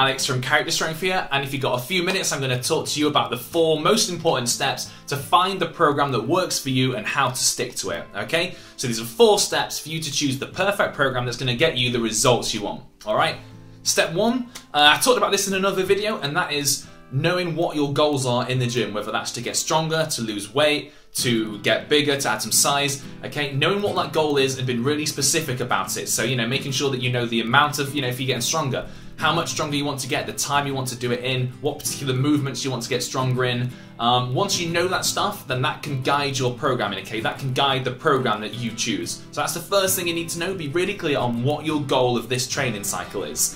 Alex from Character Strength here, and if you've got a few minutes, I'm going to talk to you about the 4 most important steps to find the program that works for you and how to stick to it, okay? So these are 4 steps for you to choose the perfect program that's going to get you the results you want, alright? Step 1, I talked about this in another video, and that is knowing what your goals are in the gym, whether that's to get stronger, to lose weight, to get bigger, to add some size, okay? Knowing what that goal is and being really specific about it. So, making sure that you know the amount of, if you're getting stronger, how much stronger you want to get, the time you want to do it in, what particular movements you want to get stronger in. Once you know that stuff, then that can guide your programming, okay? That can guide the program that you choose. So that's the first thing you need to know. Be really clear on what your goal of this training cycle is.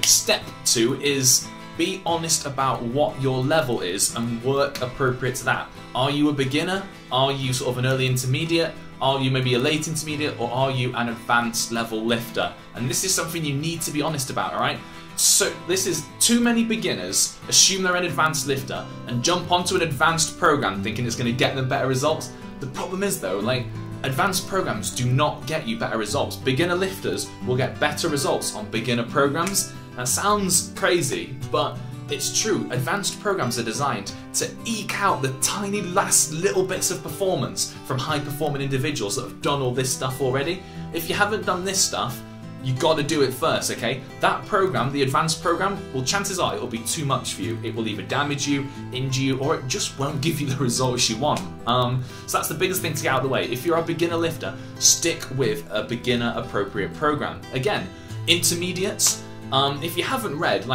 Step 2 is be honest about what your level is and work appropriate to that. Are you a beginner? Are you sort of an early intermediate? Are you maybe a late intermediate? Or are you an advanced level lifter? And this is something you need to be honest about, alright? So this is too many beginners assume they're an advanced lifter and jump onto an advanced program thinking it's going to get them better results. The problem is though, advanced programs do not get you better results. Beginner lifters will get better results on beginner programs. That sounds crazy, but it's true. Advanced programs are designed to eke out the tiny last little bits of performance from high-performing individuals that have done all this stuff already. If you haven't done this stuff, you've got to do it first, okay? That program, the advanced program, well, chances are it'll be too much for you. It will either damage you, injure you, or it just won't give you the results you want. So that's the biggest thing to get out of the way. If you're a beginner lifter, stick with a beginner-appropriate program. Again, intermediates, if you haven't read,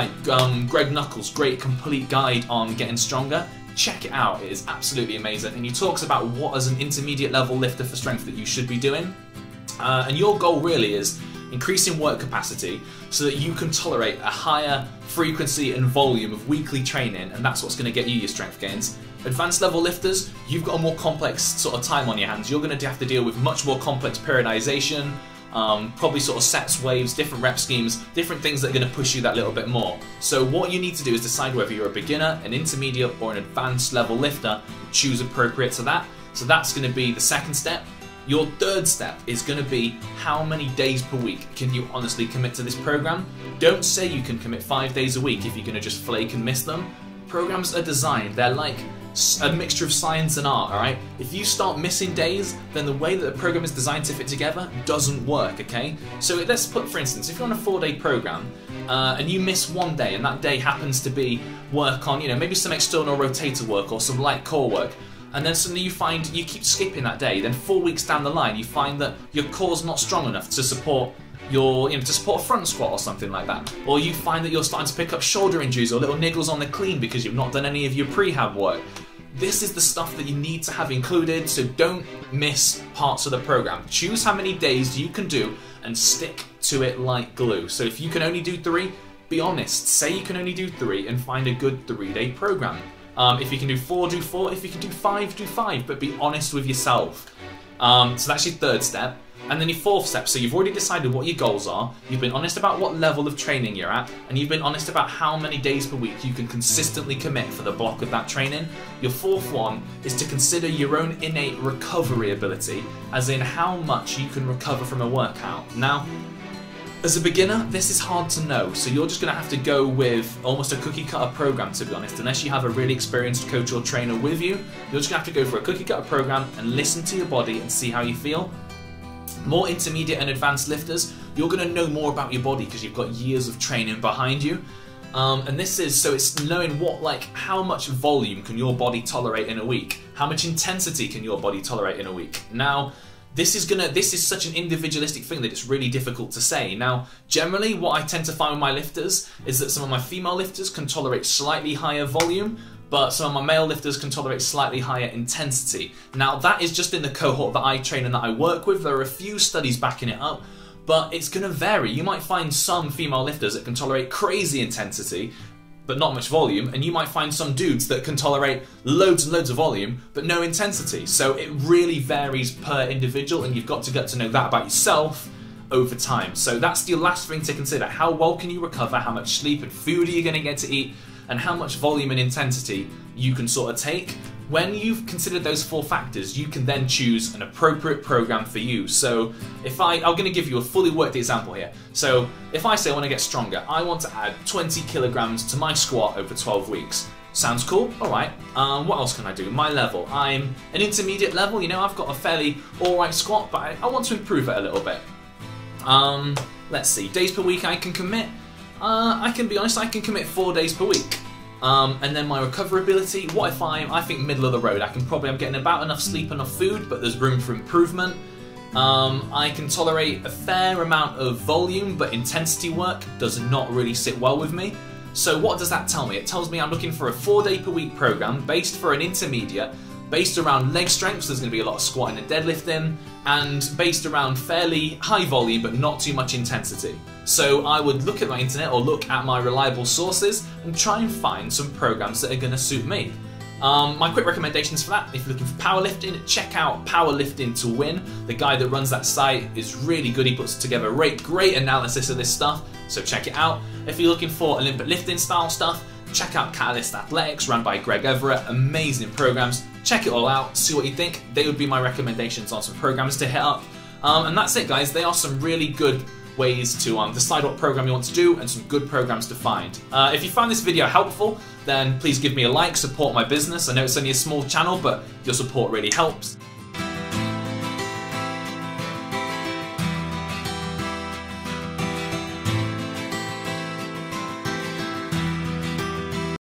Greg Knuckles' great complete guide on getting stronger, check it out. It is absolutely amazing. And he talks about what as an intermediate level lifter for strength that you should be doing. And your goal really is increasing work capacity so that you can tolerate a higher frequency and volume of weekly training, and that's what's going to get you your strength gains. Advanced level lifters, you've got a more complex sort of time on your hands. You're going to have to deal with much more complex periodization, probably sort of sets, waves, different rep schemes, different things that are going to push you that little bit more. So what you need to do is decide whether you're a beginner, an intermediate, or an advanced level lifter. Choose appropriate to that. So that's going to be the second step. Your third step is going to be how many days per week can you honestly commit to this program. Don't say you can commit 5 days a week if you're going to just flake and miss them. Programs are designed, they're like a mixture of science and art, alright? If you start missing days, then the way that the program is designed to fit together doesn't work, okay? So let's put, for instance, if you're on a 4-day program and you miss 1 day and that day happens to be work on, maybe some external rotator work or some light core work, and then suddenly you find you keep skipping that day, then 4 weeks down the line you find that your core's not strong enough to support your, to support a front squat or something like that. Or you find that you're starting to pick up shoulder injuries or little niggles on the clean because you've not done any of your prehab work. This is the stuff that you need to have included, so don't miss parts of the program. Choose how many days you can do and stick to it like glue. So if you can only do 3, be honest. Say you can only do 3 and find a good 3-day program. If you can do 4, do 4. If you can do 5, do 5. But be honest with yourself. So that's your third step. And then your fourth step, so you've already decided what your goals are, you've been honest about what level of training you're at, and you've been honest about how many days per week you can consistently commit for the block of that training. Your fourth one is to consider your own innate recovery ability, as in how much you can recover from a workout. Now, as a beginner, this is hard to know, so you're just going to have to go with almost a cookie-cutter program, to be honest. Unless you have a really experienced coach or trainer with you, you're just going to have to go for a cookie-cutter program and listen to your body and see how you feel. More intermediate and advanced lifters, you're going to know more about your body because you've got years of training behind you. And this is, so it's knowing how much volume can your body tolerate in a week? How much intensity can your body tolerate in a week? Now, this is such an individualistic thing that it's really difficult to say. Now, generally what I tend to find with my lifters is that some of my female lifters can tolerate slightly higher volume, but some of my male lifters can tolerate slightly higher intensity. Now, that is just in the cohort that I train and that I work with. There are a few studies backing it up, but it's going to vary. You might find some female lifters that can tolerate crazy intensity, but not much volume, and you might find some dudes that can tolerate loads and loads of volume, but no intensity. So it really varies per individual, and you've got to get to know that about yourself over time. So that's your last thing to consider. How well can you recover? How much sleep and food are you going to get to eat? And how much volume and intensity you can sort of take. When you've considered those 4 factors, you can then choose an appropriate program for you. So if I'm going to give you a fully worked example here. So if I say I want to get stronger, I want to add 20 kilograms to my squat over 12 weeks. Sounds cool? Alright. What else can I do? My level. I'm an intermediate level, you know, I've got a fairly alright squat, but I want to improve it a little bit. Let's see, days per week I can commit. I can be honest, I can commit 4 days per week. And then my recoverability, what if I think middle of the road? I'm getting about enough sleep, enough food, but there's room for improvement. I can tolerate a fair amount of volume, but intensity work does not really sit well with me. So what does that tell me? It tells me I'm looking for a 4-day per week program based for an intermediate, based around leg strength, so there's going to be a lot of squatting and deadlifting, and based around fairly high volume but not too much intensity. So I would look at my internet or look at my reliable sources and try and find some programs that are going to suit me. My quick recommendations for that, if you're looking for powerlifting, check out Powerlifting to Win. The guy that runs that site is really good. He puts together great analysis of this stuff, so check it out. If you're looking for Olympic lifting style stuff, check out Catalyst Athletics, run by Greg Everett. Amazing programs. Check it all out, see what you think. They would be my recommendations on some programs to hit up. And that's it, guys. They are some really good ways to decide what program you want to do and some good programs to find. If you found this video helpful, then please give me a like, support my business. I know it's only a small channel, but your support really helps.